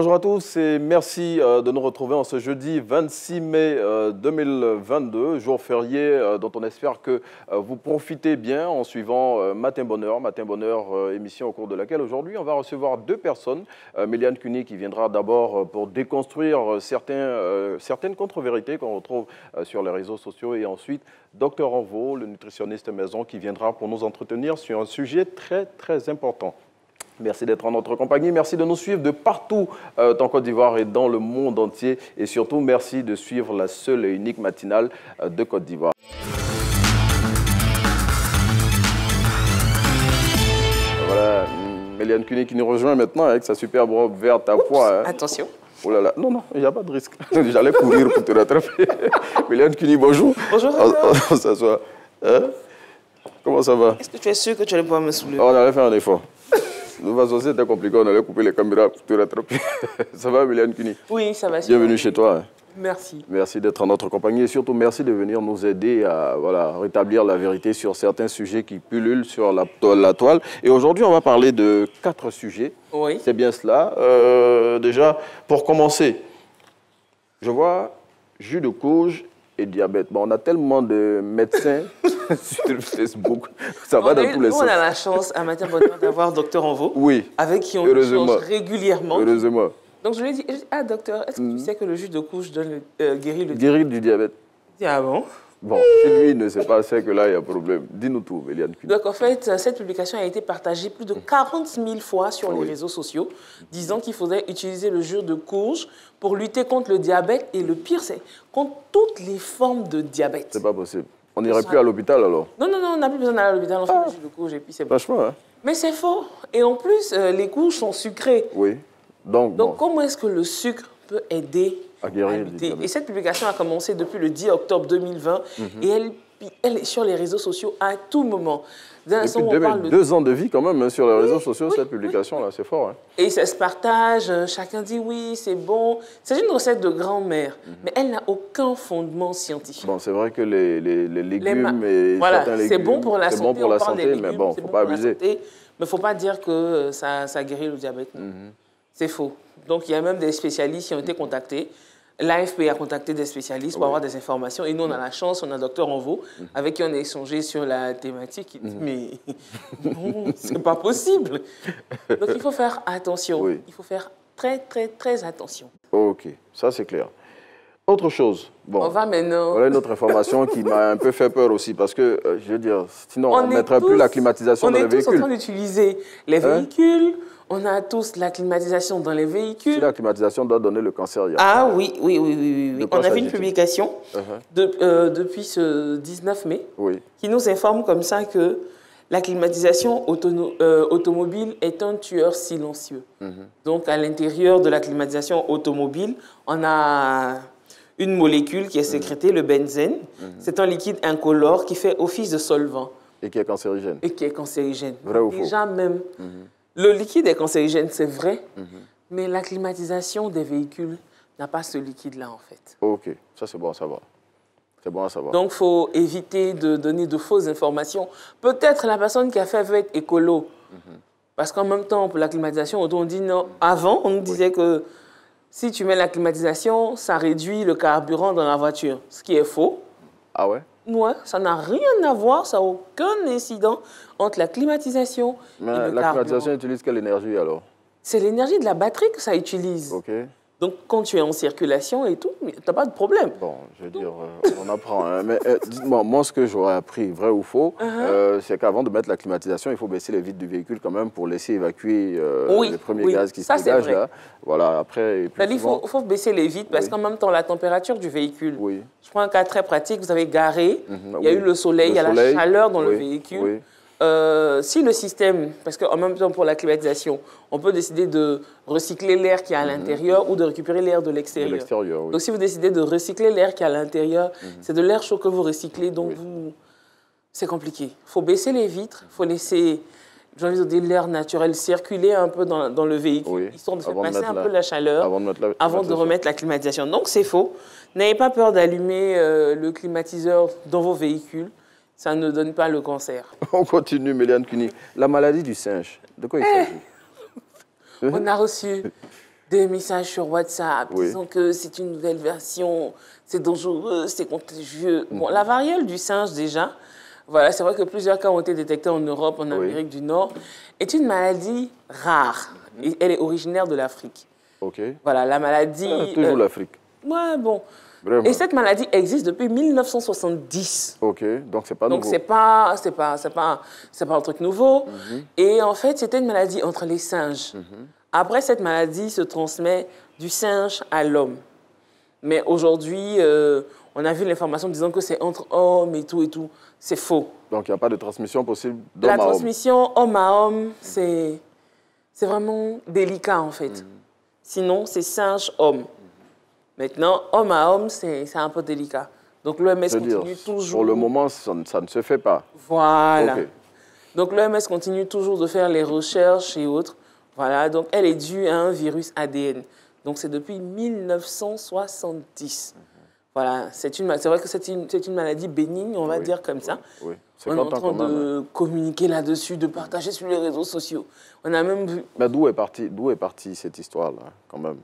Bonjour à tous et merci de nous retrouver en ce jeudi 26 mai 2022, jour férié dont on espère que vous profitez bien en suivant Matin Bonheur, émission au cours de laquelle aujourd'hui on va recevoir deux personnes. Méliane Cuny qui viendra d'abord pour déconstruire certaines contre-vérités qu'on retrouve sur les réseaux sociaux et ensuite Docteur Envo, le nutritionniste maison qui viendra pour nous entretenir sur un sujet très important. Merci d'être en notre compagnie, merci de nous suivre de partout en Côte d'Ivoire et dans le monde entier. Et surtout, merci de suivre la seule et unique matinale de Côte d'Ivoire. Voilà, Méliane Cuny qui nous rejoint maintenant avec sa superbe robe verte à pois. Hein. Attention. Oh là là, non, il n'y a pas de risque. J'allais courir pour te rattraper. Méliane Cuny, bonjour. Bonjour. On s'assoit. Hein? Comment ça va? Est-ce que tu es sûr que tu allais pouvoir me soulever? On allait faire un effort. De toute façon, c'était compliqué, on allait couper les caméras pour te rattraper. Ça va, Méliane Cuny? Oui, ça va. Bienvenue chez toi. Merci. Merci d'être en notre compagnie et surtout merci de venir nous aider à rétablir la vérité sur certains sujets qui pullulent sur la toile. Et aujourd'hui, on va parler de 4 sujets. Oui. C'est bien cela. Déjà, pour commencer, je vois jus de courge et diabète. Bon, on a tellement de médecins sur Facebook, ça va dans tous les sens. On a la chance à Matin Bonheur d'avoir Docteur Envo, oui, avec qui on échange régulièrement. Heureusement. Donc je lui ai dit, ah docteur, est-ce que tu sais que le jus de courge guérit le diabète? Guérit du diabète. Il dit, ah bon? Bon, si lui ne sait pas, c'est que là, il y a problème. Dis-nous tout, Méliane Cuny. Donc, en fait, cette publication a été partagée plus de 40 000 fois sur les réseaux sociaux, disant qu'il faudrait utiliser le jus de courge pour lutter contre le diabète. Et le pire, c'est contre toutes les formes de diabète. C'est pas possible. On n'irait plus à l'hôpital, alors? Non, on n'a plus besoin d'aller à l'hôpital. On fait le jus de courge et puis c'est bon. Franchement, hein? Mais c'est faux. Et en plus, les courges sont sucrées. Oui. Donc bon. Comment est-ce que le sucre peut aider à lutter? Et cette publication a commencé depuis le 10 octobre 2020 et elle est sur les réseaux sociaux à tout moment. Depuis 2 ans de vie quand même hein, sur les réseaux sociaux, cette publication-là, c'est fort. Hein. Et ça se partage, chacun dit oui, c'est bon. C'est une recette de grand-mère, mais elle n'a aucun fondement scientifique. Bon, c'est vrai que les légumes et certains légumes, c'est bon pour la santé, bon pour la santé légumes, mais bon, il ne faut pas abuser. Mais il ne faut pas dire que ça guérit le diabète. C'est faux. Donc, il y a même des spécialistes qui ont été contactés. L'AFP a contacté des spécialistes pour avoir des informations. Et nous, on a la chance, on a Docteur Envo, avec qui on a échangé sur la thématique. Il dit, mais non, c'est pas possible. Donc, il faut faire attention. Oui. Il faut faire très attention. OK, ça c'est clair. Autre chose. Bon, on va maintenant. Voilà une autre information qui m'a un peu fait peur aussi, parce que, je veux dire, sinon on ne mettrait plus la climatisation dans les véhicules. On est tous en train d'utiliser les véhicules. On a tous la climatisation dans les véhicules. Si la climatisation doit donner le cancer, il y a... Ah oui. On a fait une publication depuis ce 19 mai qui nous informe comme ça que la climatisation automobile est un tueur silencieux. Donc, à l'intérieur de la climatisation automobile, on a une molécule qui est sécrétée, le benzène. C'est un liquide incolore qui fait office de solvant. Et qui est cancérigène. Vrai ou faux? Déjà même... Le liquide est cancérigène, c'est vrai, mais la climatisation des véhicules n'a pas ce liquide-là, en fait. OK, ça c'est bon à savoir. C'est bon à savoir. Donc, il faut éviter de donner de fausses informations. Peut-être la personne qui a fait veut être écolo, parce qu'en même temps, pour la climatisation, on dit non. Avant, on nous disait que si tu mets la climatisation, ça réduit le carburant dans la voiture, ce qui est faux. Ah ouais? Ouais, ça n'a rien à voir, ça n'a aucun incident entre la climatisation et le carburant. La climatisation utilise quelle énergie alors? C'est l'énergie de la batterie que ça utilise. OK. Donc, quand tu es en circulation et tout, tu n'as pas de problème. Bon, je veux dire, on apprend. Hein. Mais dites-moi, moi, ce que j'aurais appris, vrai ou faux, c'est qu'avant de mettre la climatisation, il faut baisser les vitres du véhicule quand même pour laisser évacuer les premiers gaz qui se dégagent là. Voilà, après... Il faut baisser les vitres parce qu'en même temps, la température du véhicule... Je prends un cas très pratique, vous avez garé, il y a eu le soleil, il y a la chaleur dans le véhicule. Si le système, parce qu'en même temps pour la climatisation, on peut décider de recycler l'air qui est à l'intérieur ou de récupérer l'air de l'extérieur. Donc si vous décidez de recycler l'air qui est à l'intérieur, c'est de l'air chaud que vous recyclez, donc c'est compliqué. Il faut baisser les vitres, il faut laisser, j'ai envie de dire, l'air naturel circuler un peu dans le véhicule, histoire de faire passer un peu la chaleur avant de remettre la climatisation. Donc c'est faux. N'ayez pas peur d'allumer le climatiseur dans vos véhicules. Ça ne donne pas le cancer. On continue, Méliane Cuny. La maladie du singe, de quoi il s'agit? On a reçu des messages sur WhatsApp disant que c'est une nouvelle version, c'est dangereux, c'est contagieux. Bon, la variole du singe, déjà, voilà, c'est vrai que plusieurs cas ont été détectés en Europe, en Amérique du Nord, est une maladie rare. Et elle est originaire de l'Afrique. Voilà, la maladie... toujours l'Afrique. Ouais, bon. Vraiment. Et cette maladie existe depuis 1970. Donc c'est pas nouveau. Donc c'est pas un truc nouveau. Et en fait, c'était une maladie entre les singes. Après, cette maladie se transmet du singe à l'homme. Mais aujourd'hui, on a vu l'information disant que c'est entre hommes et tout et tout. C'est faux. Donc il n'y a pas de transmission possible d'homme à homme. La transmission homme à homme, c'est vraiment délicat en fait. Sinon, c'est singe-homme. Maintenant, homme à homme, c'est un peu délicat. Donc l'OMS continue toujours... Pour le moment, ça ne se fait pas. Voilà. Donc l'OMS continue toujours de faire les recherches et autres. Voilà, donc elle est due à un virus ADN. Donc c'est depuis 1970. Voilà, c'est vrai que c'est une maladie bénigne, on va dire comme ça. On est en train de communiquer là-dessus, de partager sur les réseaux sociaux. On a même vu... Mais d'où est partie cette histoire-là, quand même?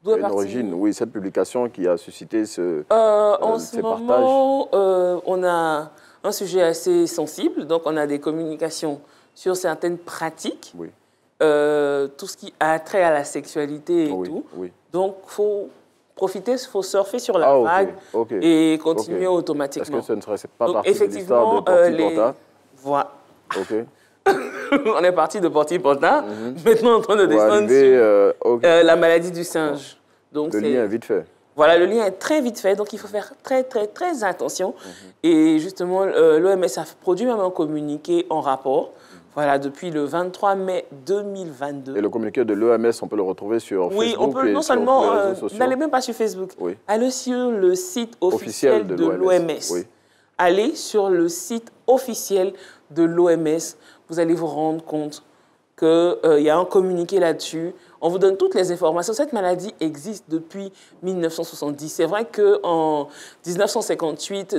D'où est partie l'origine? Oui, cette publication qui a suscité ces partages. On a un sujet assez sensible, donc on a des communications sur certaines pratiques. Tout ce qui a trait à la sexualité et tout. Donc, il faut profiter, il faut surfer sur la vague et continuer automatiquement. Est-ce que ce ne serait pas partie de l'histoire de Porti-Porta? Voilà. On est parti de Porti-Porta. Maintenant, on est en train de descendre sur la maladie du singe. Donc, le lien est vite fait. Voilà, le lien est très vite fait, donc il faut faire très attention. Et justement, l'OMS a produit même un communiqué en rapport. Voilà, depuis le 23 mai 2022. Et le communiqué de l'OMS, on peut le retrouver sur Facebook? Oui, on peut non seulement... N'allez même pas sur Facebook. Allez sur le site officiel de l'OMS. Allez sur le site officiel de l'OMS. Vous allez vous rendre compte qu'il y a un communiqué là-dessus. On vous donne toutes les informations. Cette maladie existe depuis 1970. C'est vrai qu'en 1958,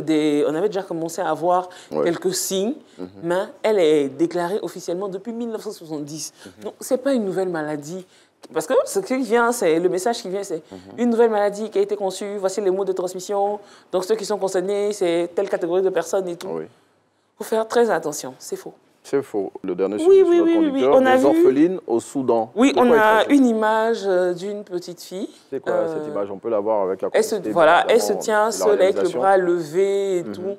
on avait déjà commencé à avoir quelques signes, mais elle est déclarée officiellement depuis 1970. Donc, ce n'est pas une nouvelle maladie. Parce que ce qui vient, c'est le message qui vient, c'est une nouvelle maladie qui a été conçue, voici les modes de transmission. Donc, ceux qui sont concernés, c'est telle catégorie de personnes et tout. Il faut faire très attention, c'est faux. C'est faux. Le dernier sujet sur le conducteur, des orphelines au Soudan. Oui, on a une image d'une petite fille. C'est quoi cette image? On peut la voir avec la complicité. Elle se tient seule avec le bras levé et tout.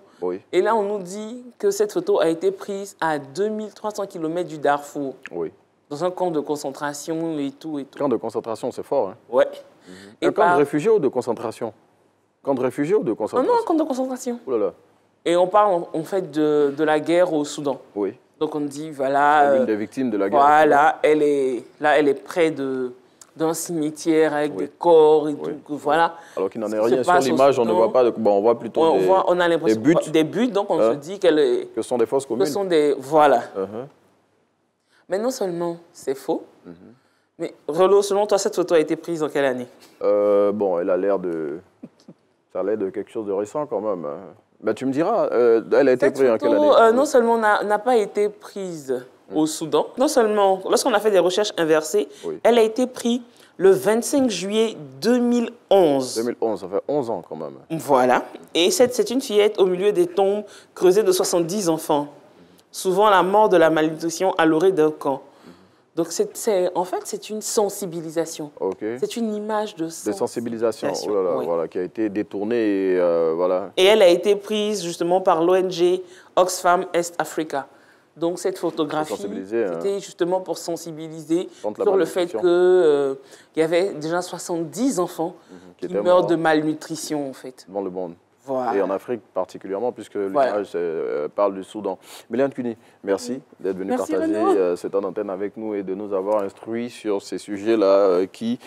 Et là, on nous dit que cette photo a été prise à 2300 km du Darfour. Dans un camp de concentration et tout. Camp de concentration, c'est fort. Ouais. Un camp de réfugiés ou de concentration? Camp de réfugiés ou de concentration? Non, un camp de concentration. Oh là là. Et on parle en fait de la guerre au Soudan. Donc on dit, voilà... L'une des victimes de la guerre. Voilà, elle est près d'un cimetière avec des corps et tout. Voilà. Alors qu'il n'en est rien sur l'image, on ne voit pas... on voit plutôt on a l'impression des buts, donc on se dit qu'elle est... Que ce sont des fausses communes. Que ce sont des... Voilà. Mais non seulement c'est faux, mais Relo, selon toi, cette photo a été prise en quelle année? Bon, elle a l'air de... Ça a l'air de quelque chose de récent quand même. Ben, tu me diras, elle a été prise en quelle année? Non seulement n'a pas été prise au Soudan, non seulement, lorsqu'on a fait des recherches inversées, elle a été prise le 25 juillet 2011. 2011, ça fait 11 ans quand même. Voilà. Et c'est une fillette au milieu des tombes creusées de 70 enfants. Souvent la mort de la malnutrition à l'orée d'un camp. Donc, en fait, c'est une sensibilisation. C'est une image de sensibilisation. Oh là là, voilà, qui a été détournée. Et, voilà. Et elle a été prise justement par l'ONG Oxfam East Africa. Donc, cette photographie, c'était justement pour sensibiliser sur le fait qu'il y avait déjà 70 enfants qui meurent de malnutrition, en fait. Dans le monde. Voilà. Et en Afrique particulièrement, puisque l'image parle du Soudan. Méliane Cuny, merci d'être venue partager ce temps d'antenne avec nous et de nous avoir instruits sur ces sujets-là qui,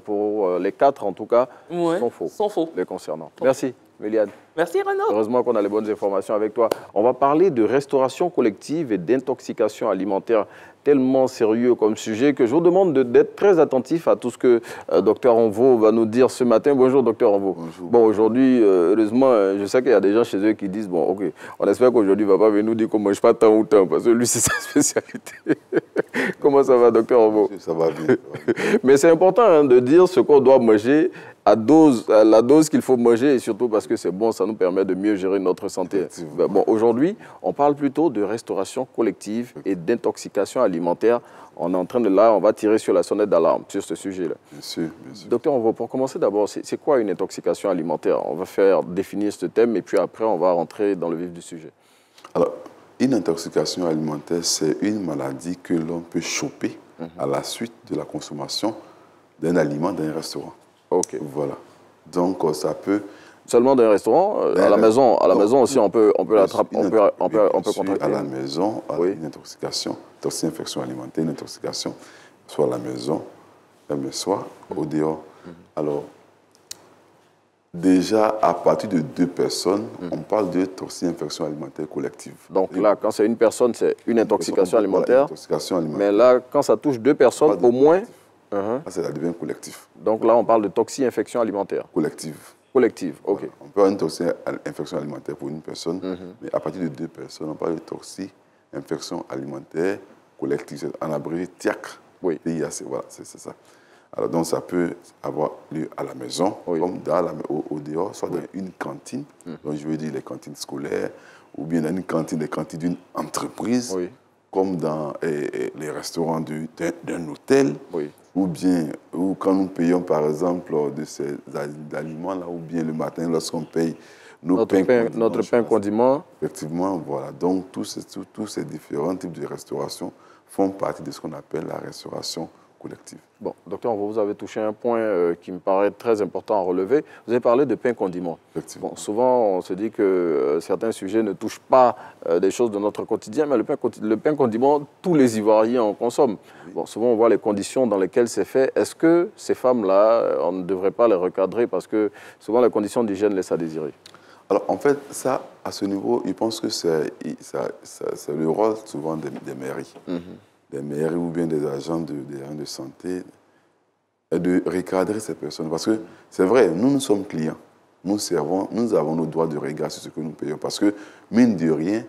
pour les 4 en tout cas, sont faux les concernant. Merci, Méliane. Merci, Renaud. Heureusement qu'on a les bonnes informations avec toi. On va parler de restauration collective et d'intoxication alimentaire tellement sérieux comme sujet que je vous demande d'être très attentif à tout ce que Dr Onvo va nous dire ce matin. Bonjour Dr Onvo. Bonjour. Bon, aujourd'hui, heureusement, je sais qu'il y a des gens chez eux qui disent, bon, ok, on espère qu'aujourd'hui, il ne va pas venir nous dire qu'on ne mange pas tant ou tant, parce que lui, c'est sa spécialité. Comment ça va, Dr Onvo? Ça va bien. Mais c'est important hein, de dire ce qu'on doit manger à la dose qu'il faut manger et surtout parce que c'est bon, ça nous permet de mieux gérer notre santé. Bon, aujourd'hui, on parle plutôt de restauration collective et d'intoxication alimentaire. On est en train de on va tirer sur la sonnette d'alarme sur ce sujet-là. Bien sûr, bien sûr. Docteur, pour commencer d'abord, c'est quoi une intoxication alimentaire? On va faire définir ce thème et puis après, on va rentrer dans le vif du sujet. Alors, une intoxication alimentaire, c'est une maladie que l'on peut choper à la suite de la consommation d'un aliment dans un restaurant. Ok. Voilà. Donc, ça peut... Seulement dans un restaurant, à la maison aussi, on peut l'attraper, on peut contracter. À la maison, une intoxication alimentaire, une intoxication, soit à la maison, mais soit au dehors. Alors, déjà, à partir de 2 personnes, on parle de toxine-infection alimentaire collective. Donc là, quand c'est une personne, c'est une intoxication alimentaire. Mais là, quand ça touche 2 personnes, au moins... Ça devient collectif. Donc là, on parle de toxine-infection alimentaire. Collective. Collective, ok. Voilà. On peut avoir une toxine-infection alimentaire pour une personne, mais à partir de 2 personnes, on parle de toxine-infection alimentaire collective. En abrégé, TIAC. Oui. Voilà, c'est ça. Alors, donc, ça peut avoir lieu à la maison, comme au dehors, soit dans une cantine, donc je veux dire les cantines scolaires, ou bien dans une cantine, les cantines d'une entreprise, comme dans les restaurants d'un hôtel, ou bien quand nous payons, par exemple, de ces aliments-là, ou bien le matin, lorsqu'on paye notre pain condiment. Effectivement, voilà. Donc, tous ces différents types de restauration font partie de ce qu'on appelle la restauration collective. Bon, docteur, vous avez touché un point qui me paraît très important à relever. Vous avez parlé de pain condiment. Bon, souvent, on se dit que certains sujets ne touchent pas des choses de notre quotidien, mais le pain condiment, tous les Ivoiriens en consomment. Bon, souvent, on voit les conditions dans lesquelles c'est fait. Est-ce que ces femmes-là, on ne devrait pas les recadrer parce que souvent, les conditions d'hygiène laissent à désirer? Alors, en fait, ça, à ce niveau, je pense que c'est le rôle souvent des mairies. Des mairies ou bien des agents de santé, de recadrer ces personnes. Parce que c'est vrai, nous sommes clients. Nous avons nos droits de regard sur ce que nous payons. Parce que, mine de rien,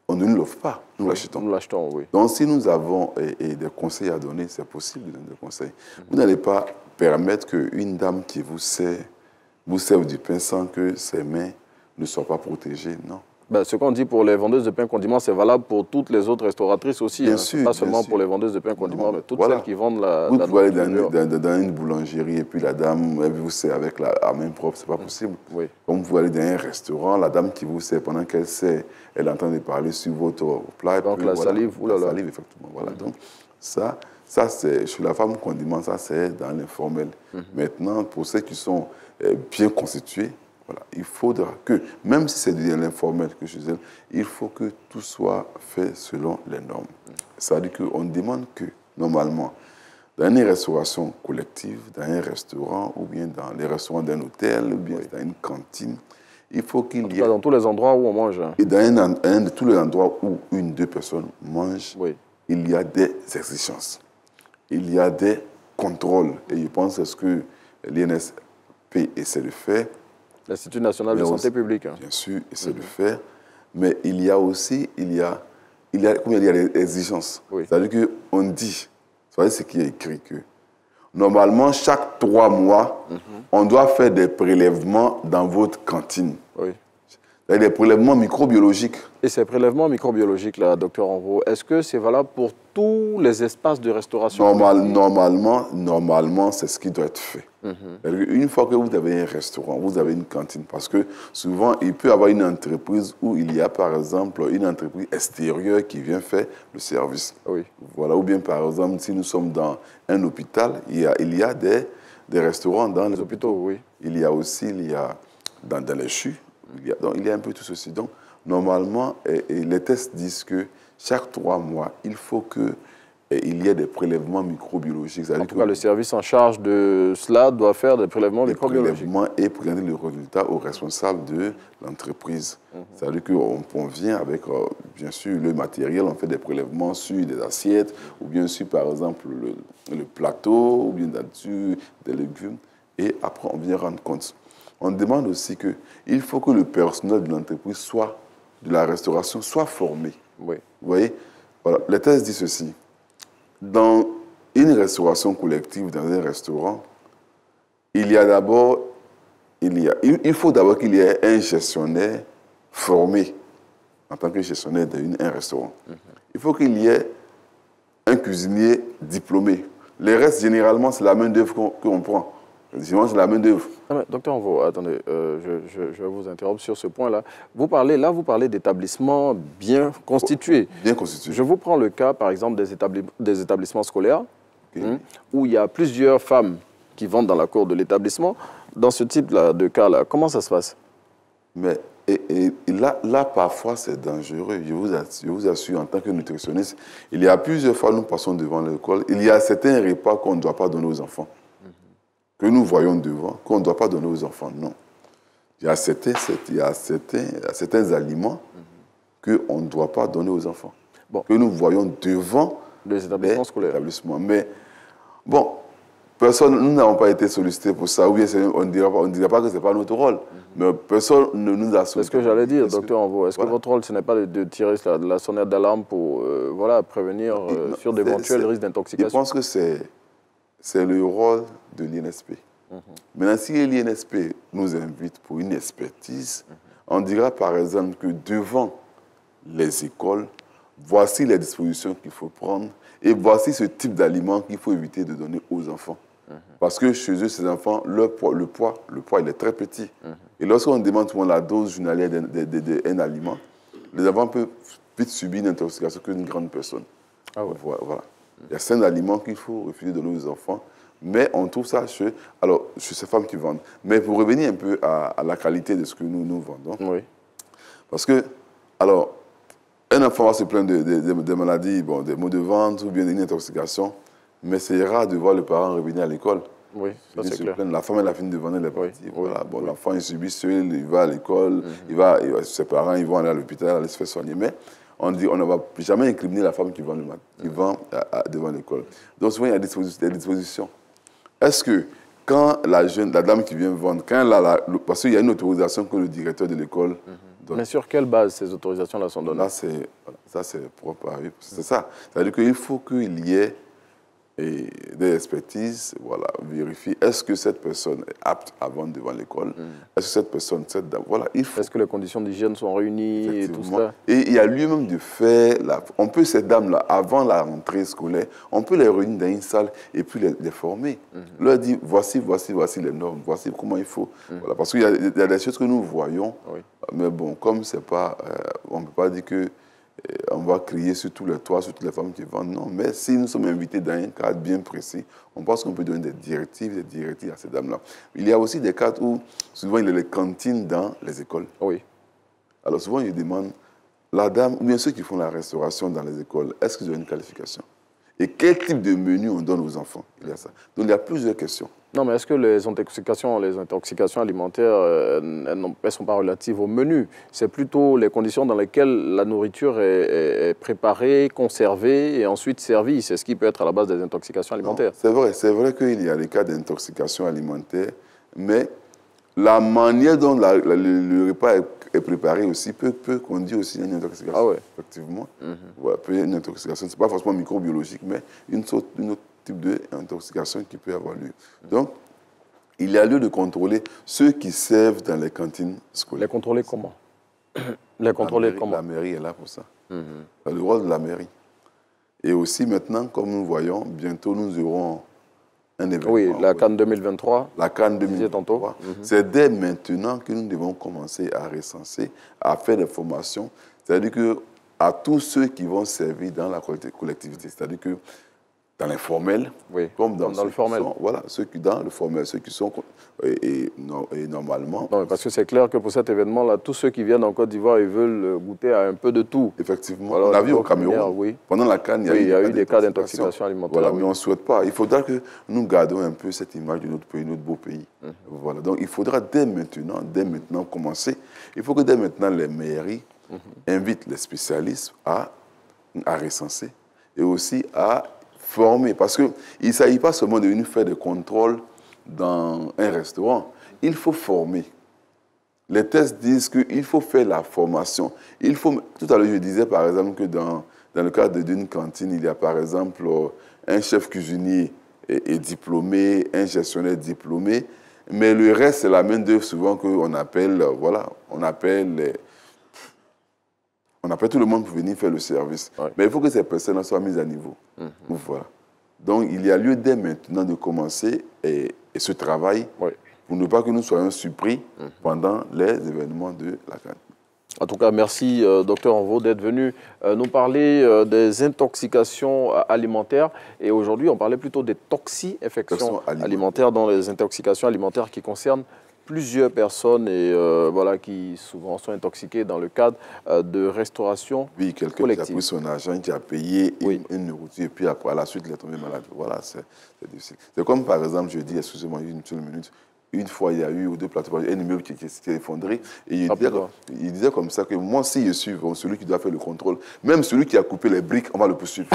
on ne nous l'offre pas, nous l'achetons. Nous l'achetons, oui. Donc, si nous avons des conseils à donner, c'est possible de donner des conseils. Vous n'allez pas permettre qu'une dame qui vous serve du pain sans que ses mains ne soient pas protégées, non. Ben, ce qu'on dit pour les vendeuses de pain condiment, c'est valable pour toutes les autres restauratrices aussi. Bien sûr, pas seulement pour les vendeuses de pain condiment, mais toutes celles qui vendent Vous pouvez aller dans une boulangerie et puis la dame, elle vous sert avec la main propre, c'est pas possible. Comme vous allez dans un restaurant, la dame qui vous sert, pendant qu'elle sert, elle est en train de parler sur votre plat. Donc la salive, la salive, effectivement. Voilà. Donc ça c'est chez la femme condiment, ça c'est dans l'informel. Maintenant, pour ceux qui sont bien constitués, voilà, il faudra que, même si c'est de l'informel que je disais, il faut que tout soit fait selon les normes. C'est-à-dire qu'on demande que, normalement, dans une restauration collective, dans un restaurant, ou bien dans les restaurants d'un hôtel, ou bien dans une cantine, il faut qu'il y ait... Dans tous les endroits où on mange. Et dans un de tous les endroits où 1-2 personnes mangent, il y a des exigences. Il y a des contrôles. Et je pense que ce que l'INSP essaie de faire, l'Institut national de santé publique. Bien sûr, essaie de faire. Mais il y a aussi, il y a des exigences. C'est-à-dire qu'on dit, vous voyez ce qui est écrit, que normalement, chaque 3 mois, on doit faire des prélèvements dans votre cantine. Des prélèvements microbiologiques. Et ces prélèvements microbiologiques, là, docteur Onvo, est-ce que c'est valable pour tous les espaces de restauration? Normalement, c'est ce qui doit être fait. Une fois que vous avez un restaurant, vous avez une cantine, parce que souvent, il peut y avoir une entreprise où il y a, par exemple, une entreprise extérieure qui vient faire le service. Voilà. Ou bien, par exemple, si nous sommes dans un hôpital, il y a des restaurants dans les hôpitaux. Il y a aussi, dans les CHU, donc, il y a un peu tout ceci. Donc, normalement, les tests disent que chaque 3 mois, il faut que il y ait des prélèvements microbiologiques. En tout cas, le service en charge de cela doit faire des prélèvements microbiologiques. Et présenter le résultat aux responsables de l'entreprise. C'est-à-dire qu'on vient avec, bien sûr, le matériel, on fait des prélèvements sur des assiettes, ou bien sur, par exemple, le plateau, ou bien dessus des légumes, et après, on vient rendre compte. On demande aussi qu'il faut que le personnel de l'entreprise soit, de la restauration, soit formé. Oui. Vous voyez, voilà, les thèses disent ceci. Dans une restauration collective, dans un restaurant, il faut d'abord qu'il y ait un gestionnaire formé en tant que gestionnaire d'un restaurant. Il faut qu'il y ait un cuisinier diplômé. Le reste, généralement, c'est la main-d'œuvre qu'on prend. Généralement, c'est la main-d'œuvre. Docteur Onvo, attendez, je vais vous interrompre sur ce point-là. Vous parlez d'établissements bien constitués. Bien constitués. Je vous prends le cas, par exemple, des établissements scolaires, où il y a plusieurs femmes qui vont dans la cour de l'établissement. Dans ce type de cas-là, comment ça se passe? Mais là, parfois, c'est dangereux. Je vous assure, en tant que nutritionniste, il y a plusieurs fois, nous passons devant l'école, il y a certains repas qu'on ne doit pas donner aux enfants. Que nous voyons devant, qu'on ne doit pas donner aux enfants. Non. Il y a certains aliments qu'on ne doit pas donner aux enfants. Bon. Que nous voyons devant les établissements scolaires. Mais, bon, nous n'avons pas été sollicités pour ça. Ou bien on ne dira pas que ce n'est pas notre rôle. Mais personne ne nous a sollicité. C'est ce que j'allais dire, docteur Onvo. Est-ce que votre rôle, ce n'est pas de tirer la sonnette d'alarme pour prévenir sur d'éventuels risques d'intoxication? Je pense que c'est le rôle de l'INSP. Maintenant, si l'INSP nous invite pour une expertise, on dira par exemple que devant les écoles, voici les dispositions qu'il faut prendre et voici ce type d'aliments qu'il faut éviter de donner aux enfants. Parce que chez eux, ces enfants, le poids, il est très petit. Et lorsqu'on demande souvent la dose journalière d'un aliment, les enfants peuvent vite subir une intoxication qu'une grande personne. Ah ouais. Voilà. Il y a certains aliments qu'il faut refuser de donner aux enfants, mais on trouve ça chez ces femmes qui vendent. Mais pour revenir un peu à la qualité de ce que nous vendons, oui. Parce que, alors, un enfant va se plaindre de maladies, des maux de ventre ou bien d'une intoxication, mais c'est rare de voir le parent revenir à l'école. Oui, ça c'est clair. La femme, elle a fini de vendre les parties. Oui, voilà. Oui. L'enfant, il subit seul, il va à l'école, ses parents, ils vont aller à l'hôpital, aller se faire soigner. Mais on dit, on ne va jamais incriminer la femme qui vend devant l'école. Donc souvent, il y a des dispositions. Est-ce que quand la dame qui vient vendre, parce qu'il y a une autorisation que le directeur de l'école donne. Mais sur quelle base ces autorisations-là sont données? Là, c'est propre à eux. C'est ça. C'est-à-dire qu'il faut qu'il y ait des expertises, vérifier est-ce que cette personne est apte à vendre devant l'école, est-ce que cette personne, est-ce que les conditions d'hygiène sont réunies et tout ça? Et il y a lieu-même de faire, ces dames-là, avant la rentrée scolaire, on peut les réunir dans une salle et puis les former. Leur dire, voici les normes, voici comment il faut. Voilà, parce qu'il y a des choses que nous voyons, mais bon, comme c'est pas, on ne peut pas dire que on va crier sur tous les toits, sur toutes les femmes qui vendent. Non, mais si nous sommes invités dans un cadre bien précis, on pense qu'on peut donner des directives à ces dames-là. Il y a aussi des cadres où, souvent, il y a les cantines dans les écoles. Oui. Alors, souvent, ils demandent, la dame, ou bien ceux qui font la restauration dans les écoles, est-ce qu'ils ont une qualification? Et quel type de menu on donne aux enfants? Il y a ça. Donc, il y a plusieurs questions. Non, mais est-ce que les intoxications alimentaires, elles ne sont pas relatives au menu? C'est plutôt les conditions dans lesquelles la nourriture est préparée, conservée et ensuite servie. C'est ce qui peut être à la base des intoxications alimentaires. C'est vrai qu'il y a des cas d'intoxication alimentaire, mais la manière dont le repas est préparé aussi peut conduire aussi à une intoxication. Ah ouais. Effectivement. Une intoxication, ce n'est pas forcément microbiologique, mais une autre type d'intoxication qui peut avoir lieu. Donc, il y a lieu de contrôler ceux qui servent dans les cantines scolaires. Les contrôler comment? La mairie est là pour ça. C'est le rôle de la mairie. Et aussi maintenant, comme nous voyons, bientôt nous aurons un événement. Oui, la Cannes 2023. La Cannes 2023. C'est dès maintenant que nous devons commencer à recenser, à faire des formations. C'est-à-dire qu'à tous ceux qui vont servir dans la collectivité, c'est-à-dire que dans l'informel, comme dans le formel. Voilà, ceux qui dans le formel, ceux qui sont et normalement. Non, parce que c'est clair que pour cet événement-là, tous ceux qui viennent en Côte d'Ivoire, ils veulent goûter à un peu de tout. Effectivement. Alors, on a vu au Cameroun, pendant la CAN, il y a eu des cas d'intoxication alimentaire. Voilà, mais on ne souhaite pas. Il faudra que nous gardons un peu cette image de notre pays, notre beau pays. Voilà. Donc, il faudra dès maintenant commencer. Il faut que dès maintenant, les mairies invitent les spécialistes à recenser et aussi à former. Parce qu'il ne s'agit pas seulement de venir faire des contrôles dans un restaurant. Il faut former. Les tests disent qu'il faut faire la formation. Tout à l'heure, je disais par exemple que dans le cadre d'une cantine, il y a par exemple un chef cuisinier est diplômé, un gestionnaire diplômé, mais le reste, c'est la main d'œuvre souvent qu'on appelle, on appelle tout le monde pour venir faire le service. Ouais. Mais il faut que ces personnes soient mises à niveau. Voilà. Donc, il y a lieu dès maintenant de commencer ce travail pour ne pas que nous soyons surpris pendant les événements de la CAN. En tout cas, merci, Dr Envo, d'être venu nous parler des intoxications alimentaires. Et aujourd'hui, on parlait plutôt des toxi-infections alimentaires, dans les intoxications alimentaires qui concernent plusieurs personnes et qui souvent sont intoxiquées dans le cadre de restauration collective. Oui, quelqu'un qui a pris son argent, qui a payé une nourriture et puis après, à la suite, il est tombé malade. Voilà, c'est difficile. C'est comme par exemple, je dis, excusez-moi, une seule minute, une fois, il y a eu 2 plateaux, un immeuble qui s'est effondré. Et il disait comme ça que moi, si je suis celui qui doit faire le contrôle, même celui qui a coupé les briques, on va le poursuivre.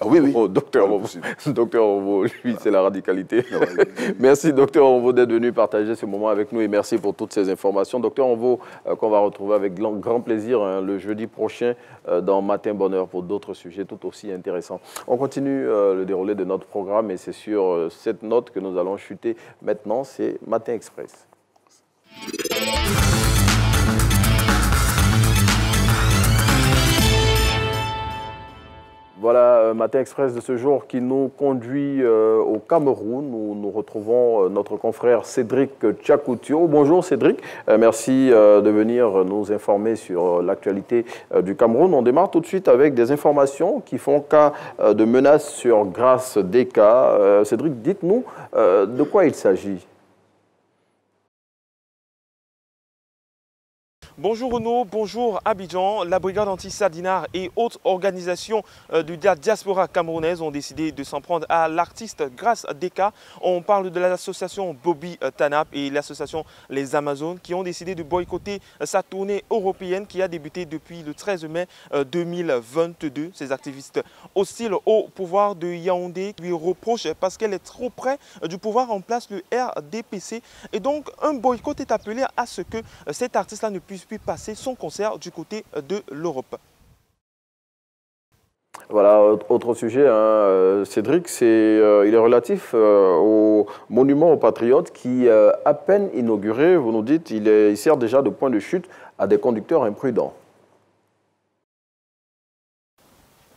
Ah oui. Oh, docteur Envo, lui, c'est la radicalité. Merci, docteur Envo, d'être venu partager ce moment avec nous et merci pour toutes ces informations. Docteur Envo, qu'on va retrouver avec grand plaisir le jeudi prochain dans Matin Bonheur pour d'autres sujets tout aussi intéressants. On continue le déroulé de notre programme et c'est sur cette note que nous allons chuter maintenant, c'est Matin Express. Voilà, Matin Express de ce jour qui nous conduit au Cameroun, où nous retrouvons notre confrère Cédric Tchakoutio. Bonjour Cédric, merci de venir nous informer sur l'actualité du Cameroun. On démarre tout de suite avec des informations qui font cas de menaces sur Grace Deka. Cédric, dites-nous de quoi il s'agit. Bonjour Renaud, bonjour Abidjan. La brigade anti-Sardinard et autres organisations de la diaspora camerounaise ont décidé de s'en prendre à l'artiste Grace Deka. On parle de l'association Bobby Tanap et l'association Les Amazones qui ont décidé de boycotter sa tournée européenne qui a débuté depuis le 13 mai 2022. Ces activistes hostiles au pouvoir de Yaoundé lui reprochent parce qu'elle est trop près du pouvoir en place, le RDPC. Et donc un boycott est appelé à ce que cet artiste-là ne puisse puis passer son concert du côté de l'Europe. Voilà, autre sujet, Cédric, il est relatif au monument aux patriotes qui, à peine inauguré, vous nous dites, il sert déjà de point de chute à des conducteurs imprudents.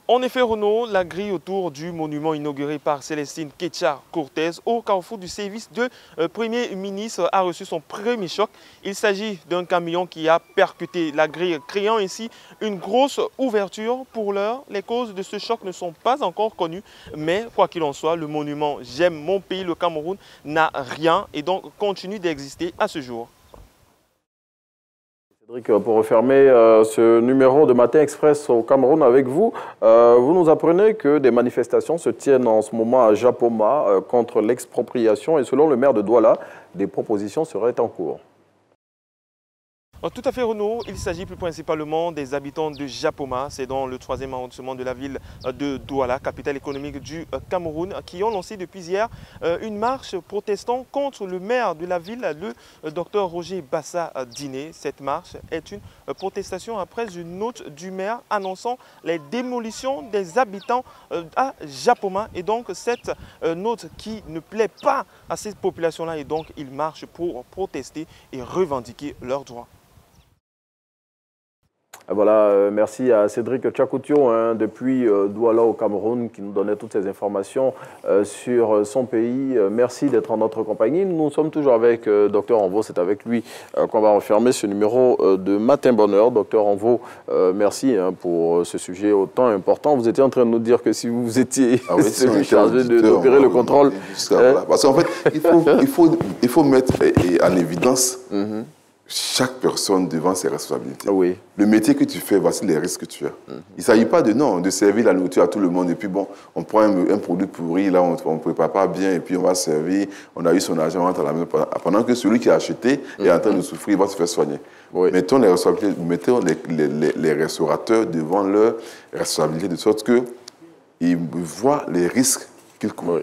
En effet, Renaud, la grille autour du monument inauguré par Célestine Ketcha-Cortez au carrefour du service de Premier ministre a reçu son premier choc. Il s'agit d'un camion qui a percuté la grille, créant ainsi une grosse ouverture. Pour l'heure, les causes de ce choc ne sont pas encore connues. Mais quoi qu'il en soit, le monument « J'aime mon pays, le Cameroun » n'a rien et donc continue d'exister à ce jour. Cédric, pour refermer ce numéro de Matin Express au Cameroun avec vous, vous nous apprenez que des manifestations se tiennent en ce moment à Japoma contre l'expropriation et selon le maire de Douala, des propositions seraient en cours. Tout à fait Renaud, il s'agit plus principalement des habitants de Japoma, c'est dans le 3e arrondissement de la ville de Douala, capitale économique du Cameroun, qui ont lancé depuis hier une marche protestant contre le maire de la ville, le docteur Roger Bassa Diné. Cette marche est une protestation après une note du maire annonçant les démolitions des habitants à Japoma. Et donc cette note qui ne plaît pas à cette population-là, et donc ils marchent pour protester et revendiquer leurs droits. Voilà, merci à Cédric Tchakoutio, depuis Douala au Cameroun, qui nous donnait toutes ces informations sur son pays. Merci d'être en notre compagnie. Nous sommes toujours avec Dr Envo. C'est avec lui qu'on va refermer ce numéro de Matin Bonheur. Dr Envo, merci pour ce sujet autant important. Vous étiez en train de nous dire que si vous étiez chargé d'opérer le contrôle... Parce qu'en fait, il faut mettre en évidence chaque personne devant ses responsabilités. Oui. Le métier que tu fais, voici les risques que tu as. Il ne s'agit pas de servir la nourriture à tout le monde et puis bon, on prend un produit pourri, là on ne prépare pas bien et puis on va servir, on a eu son argent, on rentre à la maison. Pendant que celui qui a acheté est en train de souffrir, il va se faire soigner. Oui. Mettons les restaurateurs devant leurs responsabilités de sorte qu'ils voient les risques qu'ils courent. Oui.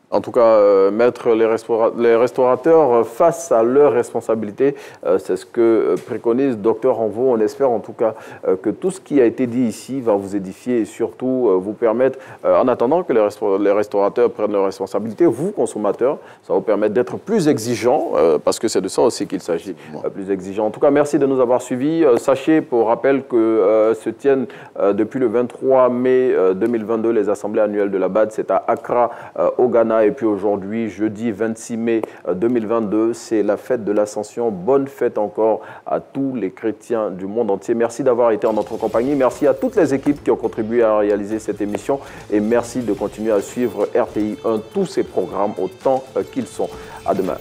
En tout cas, mettre les restaurateurs face à leurs responsabilités, c'est ce que préconise Dr Envo. On espère en tout cas que tout ce qui a été dit ici va vous édifier et surtout vous permettre, en attendant que les restaurateurs prennent leurs responsabilités, vous, consommateurs, ça va vous permettre d'être plus exigeants, parce que c'est de ça aussi qu'il s'agit, plus exigeants. En tout cas, merci de nous avoir suivis. Sachez, pour rappel, que se tiennent depuis le 23 mai 2022 les assemblées annuelles de la BAD. C'est à Accra, au Ghana. Et puis aujourd'hui, jeudi 26 mai 2022, c'est la fête de l'Ascension. Bonne fête encore à tous les chrétiens du monde entier. Merci d'avoir été en notre compagnie. Merci à toutes les équipes qui ont contribué à réaliser cette émission. Et merci de continuer à suivre RTI 1, tous ces programmes autant qu'ils sont. À demain.